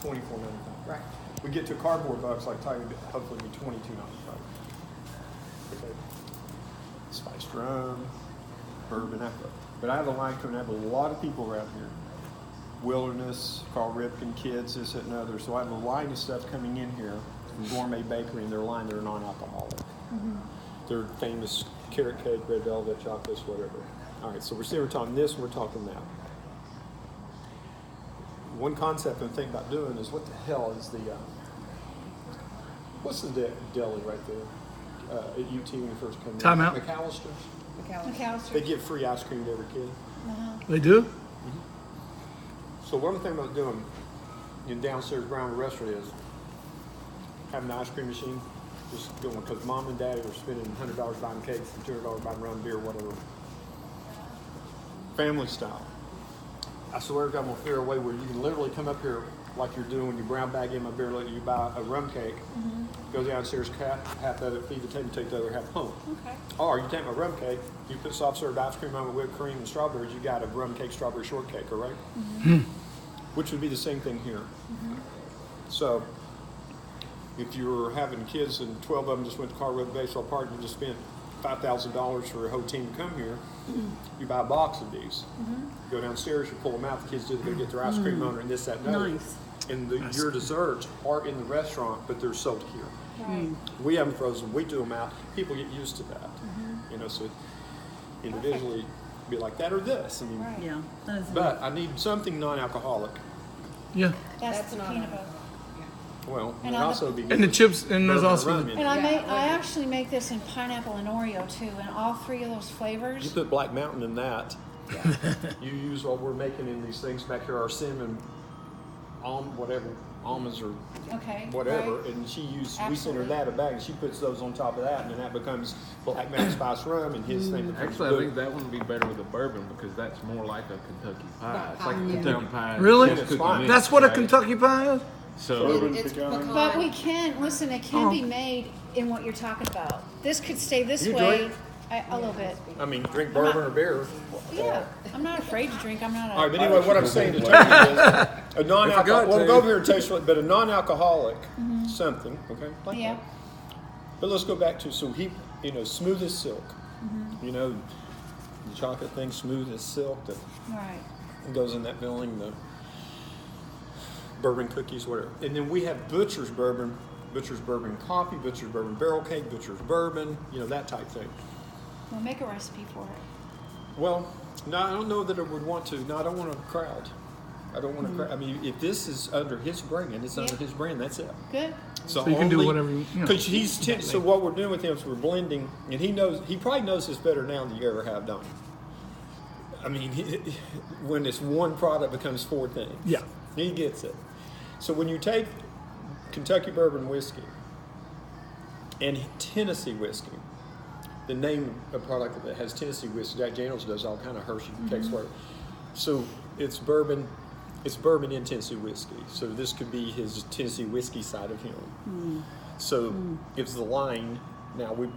$24.95. Right. We get to cardboard box like Tiger, hopefully be $22.95. Okay. Spiced rum, bourbon, apple. But I have a line coming. I have a lot of people around here. Wilderness, Carl Ripken, kids, this, that, and other. So I have a line of stuff coming in here from Gourmet Bakery, and their line, they're non-alcoholic. They're famous carrot cake, red velvet, chocolates, whatever. All right, so we're talking this, and we're talking that. One concept I'm thinking about doing is what the hell is the, what's the deli right there at UT when you first come in? Time out. McAllister's. They McAllister. give free ice cream to every kid. They do? So what I'm thinking about doing in downstairs Brown restaurant is having an ice cream machine, just going, because mom and daddy are spending $100 buying cakes and $200 buying rum, beer, whatever. Family style. I swear to God, I'm gonna figure a way where you can literally come up here like you're doing when you brown bag in my beer, let you buy a rum cake, go downstairs, half of it, feed the table, take the other half home. Okay. Or you take my rum cake, you put soft served ice cream on it, whipped cream and strawberries, you got a rum cake, strawberry shortcake, all right? Which would be the same thing here. So, if you're having kids and 12 of them just went to Carl Road Baseball Park and you just spent $5,000 for a whole team to come here, you buy a box of these. Go downstairs, you pull them out, the kids do, they get their ice cream on it and this, that, and other. Nice. And your desserts are in the restaurant, but they're sold here. Right. We have them frozen, we do them out, people get used to that. You know, so individually be like that or this. I mean, Right. Yeah. That is but I need something non-alcoholic. Yeah. That's the not peanut a- butter. Well, And and on the- also be And the chips, and there's bourbon or also rum the, in And it. I actually make this in pineapple and Oreo too, and all three of those You flavors. put Black Mountain in that. You use what we're making in these things back here, our cinnamon, whatever, almonds or Okay. whatever, right. and we send her Absolutely. that a bag, and she puts those on top of that, and then that becomes Black Mountain Spice Rum, and his thing becomes Actually, I blue. think that one would be better with a bourbon because that's more like a Kentucky pie. It's like a Yeah. Kentucky pie. Really? It's It's cookie fine. mix, that's what a right? Kentucky pie is? So It's pecan. But we can listen. It can Oh. be made in what you're talking about. This could stay this You way drink? a little bit. I mean, drink bourbon or beer. Yeah, I'm not afraid to drink. I'm not. All right, but anyway, what I'm saying to Tony is a non-alcoholic. Well, to. go over here and taste it, but a non-alcoholic something, okay? Like Yeah. that. But let's go back to smooth as silk. You know, the chocolate thing, smooth as silk. That Right. goes in that filling. The bourbon cookies, whatever. And then we have Butcher's bourbon coffee, Butcher's bourbon barrel cake, Butcher's bourbon. You know, that type thing. We'll make a recipe for it. Well, no, I don't know that I would want to. No, I don't want a crowd. I don't want to crowd. I mean, if this is under his brand, it's under Yeah. his brand. That's it. Good. So you can do whatever you know. Because so what we're doing with him is we're blending, and he probably knows this better now than you ever have done. I mean, when this one product becomes four things. Yeah. He gets it. So when you take Kentucky bourbon whiskey and Tennessee whiskey, the name of product that has Tennessee whiskey, Jack Daniels does all kind of Hershey cakes for it. So it's bourbon in Tennessee whiskey. So this could be his Tennessee whiskey side of him. So it's the line. Now we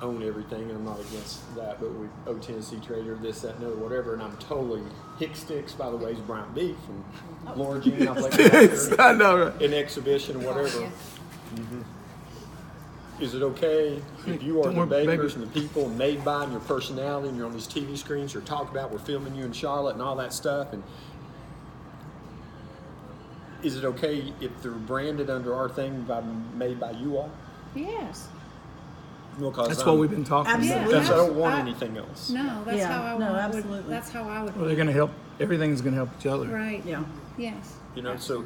own everything, and I'm not against that, but we owe Tennessee Trader this, that, and other, whatever. And I'm totally Hick Sticks, by the way, is Brown Beef from Laura Jean. I played with her I know, right? in exhibition or whatever. Is it okay if you are Don't the worry, bakers baby. and the people made by and your personality and you're on these TV screens, you're talking about, we're filming you in Charlotte and all that stuff, and is it okay if they're branded under our thing made by you all? Yes. Because That's what we've been talking Absolutely. about. I don't want I- anything else. No, that's Yeah, how I no, would. absolutely. That's how I would. Well, they're going to help. Everything's going to help each other. Right. Yeah. Yes. You know, so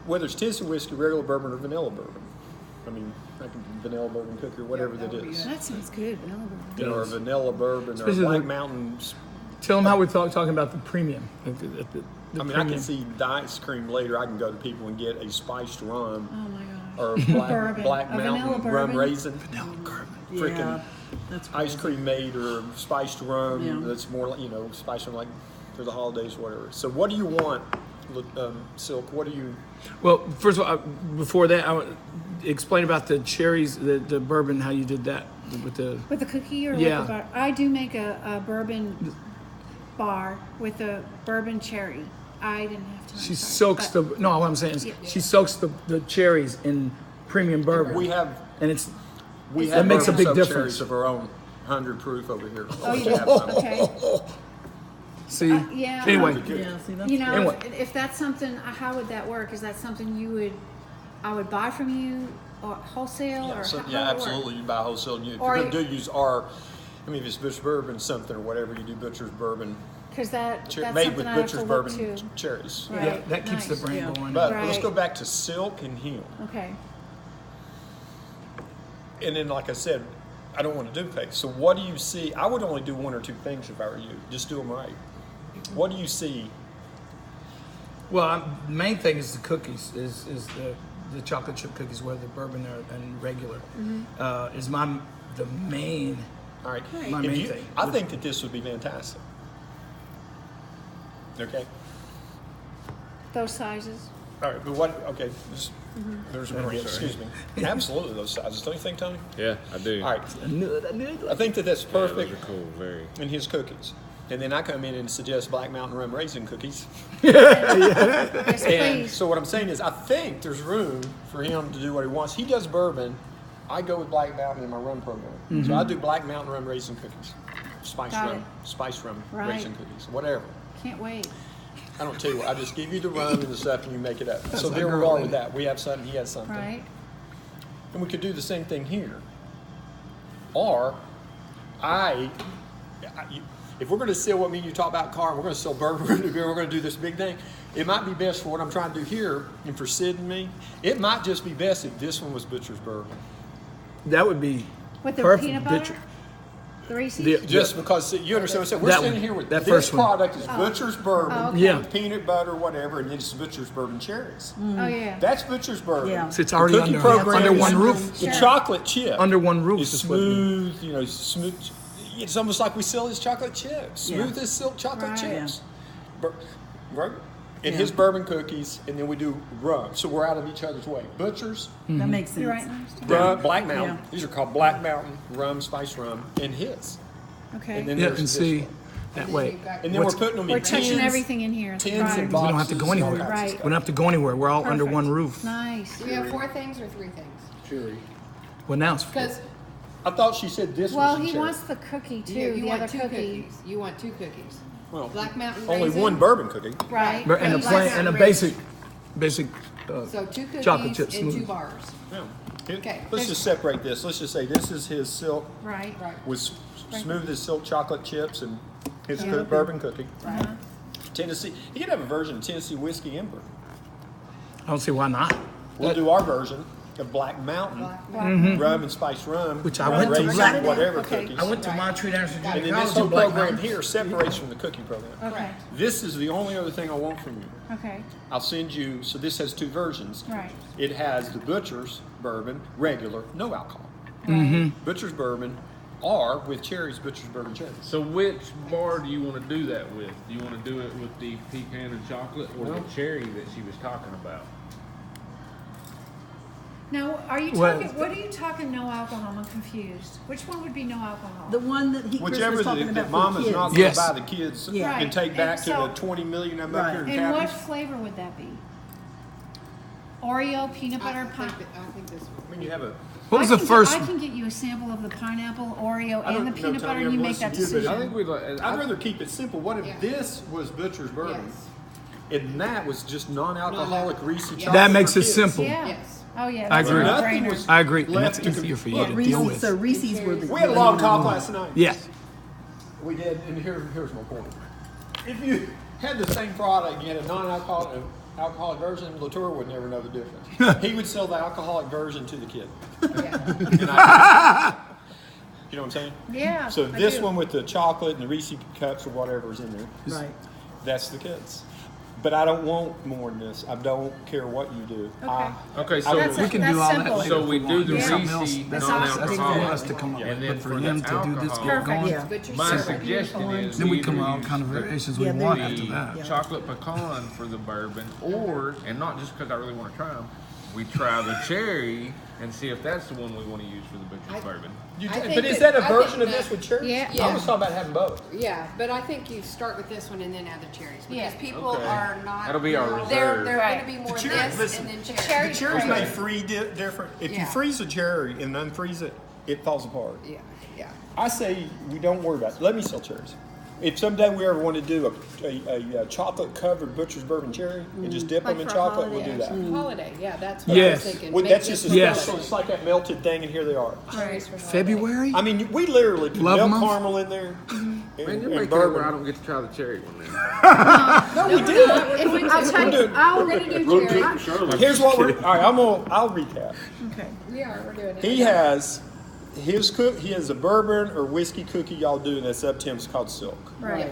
whether it's Tennessee whiskey, regular bourbon, or vanilla bourbon, I mean, like a vanilla bourbon cookie or whatever that is. That sounds good. Vanilla bourbon. You know, or vanilla bourbon, or Especially Black the- Mountain. Tell them how we're talking about the premium. The I mean, I can see the ice cream later. I can go to people and get a spiced rum Oh my gosh. or Bourbon. Black A vanilla Mountain rum bourbon. raisin. Freaking Yeah. That's ice crazy. cream made or spiced rum Yeah. that's more like, spiced rum like for the holidays or whatever. So what do you want, Silk? What do you... Well, first of all, before that, I would explain about the cherries, the bourbon, how you did that with the. With the cookie or Yeah. with the bar? I do make a bourbon bar with a bourbon cherry. I didn't have time. She sorry. soaks But- the, no, what I'm saying is, Yeah. she soaks the cherries in premium bourbon. We have And it's, we That have makes a bourbon big soaked difference. cherries of our own 100 proof over here. Oh, you We do? have some. Okay. see, Yeah. anyway, Yeah, see, that's You know, Anyway. if that's something, how would that work? Is that something I would buy from you or wholesale Yeah, or so, how yeah, would it work? absolutely. You buy wholesale. And if Or you're going you- to use our, I mean, if it's Butcher's Bourbon something or whatever, you do Butcher's Bourbon, Because that's made something with I have Butcher's to look Bourbon to. cherries. Right. yeah, that keeps the Nice. brand Yeah. going. But let's Right. go back to Silk and Hill. Okay. And then, like I said, I don't want to do fake. So what do you see? I would only do one or two things if I were you. Just do them right. What do you see? Well, the main thing is the cookies, is the chocolate chip cookies, whether bourbon or and regular, is the main. All right. My If main you- thing. I think that this would be fantastic. Okay. Those sizes. All right, but what? Okay, there's a Sorry. brand. Excuse me. Absolutely, those sizes. Don't you think, Tony? Yeah, I do. All right. I knew it. I think that that's Yeah, perfect those are cool. Very. in his cookies. And then I come in and suggest Black Mountain Rum Raisin cookies. Yes, And please. so what I'm saying is, I think there's room for him to do what he wants. He does bourbon. I go with Black Mountain in my rum program. So I do Black Mountain Rum Raisin cookies, spice Got rum, it. spice rum Right. raisin cookies, whatever. Can't wait. I don't tell you what. I just give you the rum and the stuff, and you make it up. So my there we girl, are ain't with it? that. We have something. He has something. Right. And we could do the same thing here. Or, if we're going to sell what me and you talk about, car, and we're going to sell bourbon, we're going to do this big thing. It might be best for what I'm trying to do here, and for Sid and me. It might just be best if this one was Butcher's Bourbon, That would be With the perfect. peanut butter? The Reese's? The- just because you understand what I'm saying. We're That sitting one. here with That this first one. product is Butcher's Bourbon, Oh, okay. Yeah. with peanut butter, whatever, and then it's Butcher's Bourbon cherries. Oh, yeah. That's Butcher's Bourbon. Yeah. So it's The already cookie under, program under is one roof. The Sure. chocolate chip Under one roof is is what we- smooth. You know, smooth. It's almost like we sell his chocolate chips, smooth Yeah. as silk chocolate Right. chips. Right? And Yeah. his bourbon cookies, and then we do rum. So we're out of each other's way. Butcher's, That makes sense. You're right. rum, Black Mountain. Yeah. These are called Black Mountain rum, spice rum, and his. Okay. And then Yeah, there's and this see, one. that way. And then what's- we're putting them We're in touching tins, everything in here. tins and Right. boxes. We don't have to go and all anywhere. kinds of Right. stuff. We don't have to go anywhere. We're all under Perfect. one roof. Nice. Do you have 4 things or 3 things? Well, now it's Because I thought she said this Well, was the he cherry. wants the cookie too, you the want other 2 cookie. cookies. You want 2 cookies. Well, Black Mountain only raisin. one bourbon cookie. Right. and a Black plain and a Mountain basic So 2 cookies chocolate chip and 2 smooth. bars. Yeah. Okay. Let's just separate this. Let's just say this is his silk Right. Right. with smooth as silk chocolate chips and his Yeah. bourbon cookie. Uh-huh. Tennessee. You can have a version of Tennessee whiskey and bourbon. I don't see why not. We'll do our version of Black Mountain rum and spice rum, Which I rum went to raisin, Black- whatever Okay. cookies. I went to Montreal International And Junior then this College whole in Black program Mountain. here separates from the cookie program. Okay. This is the only other thing I want from you. Okay. I'll send you. So this has 2 versions. Right. It has the Butcher's bourbon, regular, no alcohol. Right. Butcher's bourbon, or with cherries, Butcher's bourbon cherries. So which bar do you want to do that with? Do you want to do it with the pecan and chocolate or the cherry that she was talking about? Now, are you Well- talking? What are you talking? No alcohol? I'm confused. Which one would be no alcohol? The one that Chris Whichever was talking that about for Mama's kids. not going to Yes. buy the kids Yeah. and take Right. back And to so- the 20 million I'm up Right. here in And what Cabbage. flavor would that be? Oreo, peanut I butter, think, pie. I think this one. I mean, you have a. What was I the can first? I can get you a sample of the pineapple, Oreo, I don't and the know, peanut Tony, butter, and you I'm make that listening to you, but decision. I think we like. I'd rather keep it simple. What if Yeah. this was Butcher's bourbon, Yes. and that was just non-alcoholic Non-alcoholic. Reese Yeah. chocolate That makes for it kids? simple. Yeah. Yes. Oh yeah. I That's agree. a Nothing no-brainer. was I agree, and left that's to easier for you Yeah, to deal Reese's. with. So Reese's were the. We had a long talk last night. Yeah. We did, and here's my point. If you had the same product and you had a non-alcoholic version, Latour would never know the difference. He would sell the alcoholic version to the kid. And you know what I'm saying? Yeah. So I this do. one with the chocolate and the Reese cups or whatever is in there, Right. that's the kids. But I don't want more than this. I don't care what you do. Okay, so That's We can that's do all that simple. later. So we do the Yeah. Something else. Reese That's non-alcoholic. for us to come up And with, then but for for the him to do this, alcohol- get going. Yeah. Butcher's my bourbon. suggestion is Then we either come out use kind of the- variations we Yeah, want then- after the that. Yeah. chocolate pecan for the bourbon, or and not just because I really want to try them, we try the cherry and see if that's the one we want to use for the butcher's bourbon. But is that a version of this with cherries? Yeah. I was talking about having both. Yeah, but I think you start with this one and then add the cherries because Yeah. people Okay. are not. That'll be our They're reserve. going Right. to be more cherry- this listen, and then the cherries. cherry- The cherries Right. may freeze different. If you Yeah. freeze a cherry and unfreeze it, it falls apart. Yeah, yeah. I say we don't worry about it. Let me sell cherries. If someday we ever want to do a chocolate covered butcher's bourbon cherry and just dip Like them in for a chocolate, we'll holiday do or that. something. Holiday, yeah, that's what I Yes. was thinking. Well, Make that's this just a for Yes. special. holiday. It's like that melted thing, and here they are. Cherries for holiday. February? I mean, we literally put Love milk month? caramel in there Man, you're and making it bourbon. where I don't get to try the cherry one then. No, we did. If we, I'll tell you, I'll We're gonna do cherry. Here's what we're. All right, I'll recap. Okay. We are, we're doing it. He has he has a bourbon or whiskey cookie y'all do, and that's up to him. It's called Silk. Right.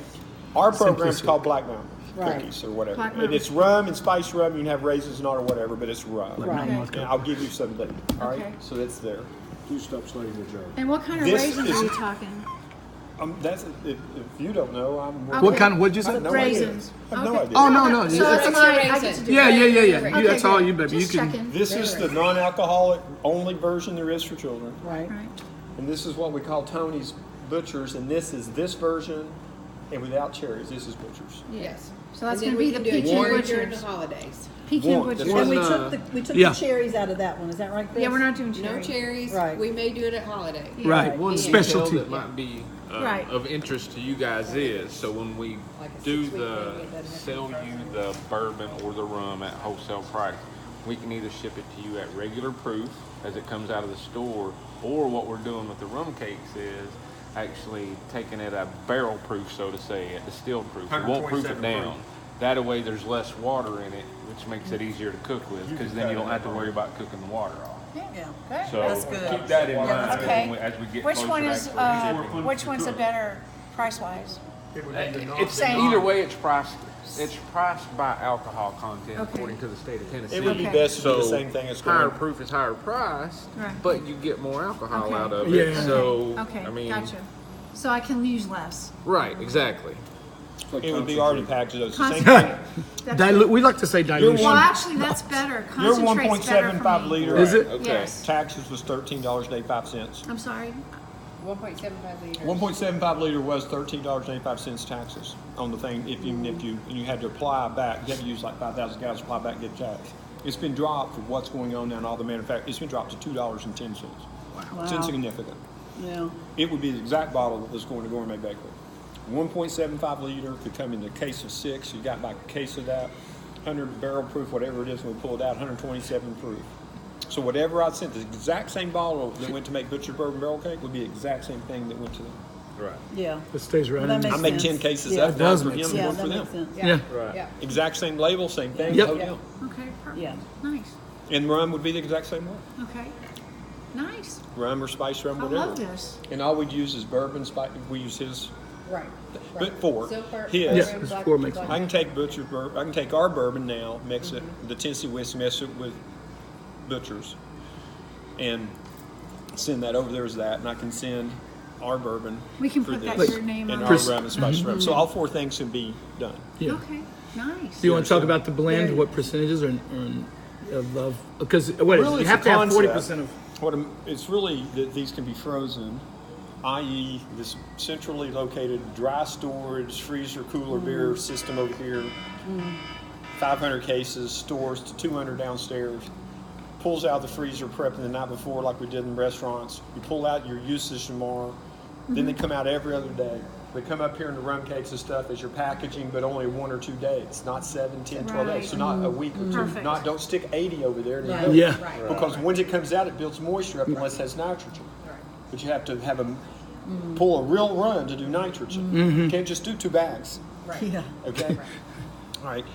Our program's Simplicity. called Black Mountain Right. cookies or whatever, Black and Mountain. it's rum and spiced rum. You can have raisins not or whatever, but it's rum. Right. And I'll give you some later. All right, Okay. so that's there. Two steps later, Joe. And what kind of This raisins is- are you talking? That's if you don't know, I'm. Okay. What kind of, what'd you I say? have no Raisins. idea. I have no Okay. idea. Oh, no. So that's It's mine. a I get to raisin. do Yeah, that. yeah. Okay, That's all good. you, baby. Just You can. checking. This is the non-alcoholic only version there is for children, Right. Right. and this is what we call Tony's Butchers, and this is this version, and without cherries. This is Butchers. Yes. So that's And then gonna we be can the do a pecan cherry during the butchers. holidays. Pecan One. butchers. One, And we uh, took Yeah. the cherries out of that one. Is that right, Chris? Yeah, we're not doing No cherry. cherries. Right. We may do it at holiday. Yeah. Right. One Specialty. detail that might be Right. of interest to you guys is, so when we Like a do 6-week the thing, it doesn't have to sell be you frozen. the bourbon or the rum at wholesale price, we can either ship it to you at regular proof as it comes out of the store, or what we're doing with the rum cakes is actually taking it at barrel proof, so to say, at distilled proof. We won't proof it 127 down. proof. That way there's less water in it, which makes it easier to cook with, because then you don't have to worry about cooking the water off. Yeah. So That's good. keep that in Yeah, mind that's as we- as we get Which closer one to is, actually shipping. which one's the better price-wise? It's Same. either way. It's priced by alcohol content Okay. according to the state of Tennessee. It would be Okay. best to do the So same thing as higher going. proof is higher price, Right. but you get more alcohol Okay. out of it. Yeah. So Okay, I mean, gotcha. So I can use less. right, exactly. It would be already packaged. It's the same Concentrate. thing. That's Dilute. good. We like to say dilution. Well, actually, that's better. Your Concentrate's better for 1.75 me. liter Is it? Okay. Yes. taxes was $13.85. I'm sorry. 1.75 liters. 1.75 liter was $13.85 taxes on the thing. If you had to apply back, you had to use like 5,000 gallons to apply back and get taxed. It's been dropped for what's going on now in all the manufacturers. It's been dropped to $2.10. It's Wow. insignificant. Yeah. It would be the exact bottle that was going to Gourmet Bakery. 1.75 liter could come in a case of 6. You got like a case of that. 100 barrel proof, whatever it is, when we pull it out, 127 proof. So whatever I sent, the exact same bottle that went to make Butcher Bourbon Barrel Cake would be the exact same thing that went to them. Right. Yeah. It stays right Well, in that there. I make Makes 10 sense. cases Yeah. of It that does for make him, Yeah, one that for makes them. sense. Yeah. Right. Yeah. Exact same label, same thing. Yep. whole Yep. deal. Okay, perfect. Yeah. Nice. And rum would be the exact same way. Okay. Nice. Rum or spice rum, I whatever. love this. And all we'd use is bourbon spice. We use his. Right. But four. Silk bourbon, His. Yeah, bourbon, it's black- 4 makes black- I can take Butcher's bourbon. I can take our bourbon now, mix it, the Tennessee whiskey, mix it with Butcher's, and send that over there as that. And I can send our bourbon. We can for put that this, your name and on our it. rum and spice rum. So all 4 things can be done. Yeah. Okay. Nice. Do you want to talk about the blend? Very What percentages are of because what is it? Really, You it's have a to have concept. 40% of. It's really that these can be frozen, i.e., this centrally located dry storage freezer cooler beer system over here. 500 cases, stores to 200 downstairs. Pulls out the freezer prepping the night before, like we did in restaurants. You pull out your usage tomorrow. Then they come out every other day. They come up here in the rum cakes and stuff as your packaging, but only 1 or 2 days, not 7, 10, 12 days. So not a week or 2. Perfect. Not don't stick 80 over there. And Right. build it. Yeah. Right. Because when it comes out, it builds moisture up unless it has nitrogen. But you have to have pull a real run to do nitrogen. You can't just do 2 bags. Right. Yeah. Okay. All right.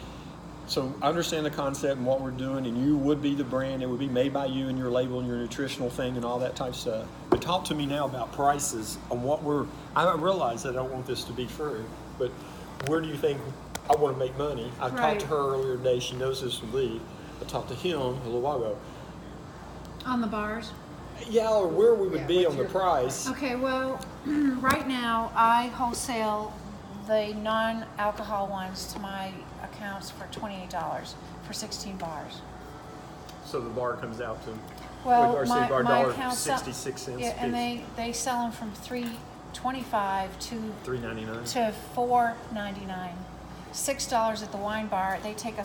So I understand the concept and what we're doing, and you would be the brand. It would be made by you and your label and your nutritional thing and all that type of stuff. But talk to me now about prices on what we're. I realize that I don't want this to be free, but where do you think I want to make money? I Right. talked to her earlier today. She knows this would leave. I talked to him a little while ago. On the bars. Yeah, or where we would Yeah, be what's on the your- price. Okay. Well, Right now, I wholesale the non-alcohol ones to my accounts for $28 for 16 bars. So the bar comes out to Well, Or my $1 account sell- 66 cents. Yeah, and they sell them from $3.25 to $3.99. $4.99. $6 at the wine bar. They take a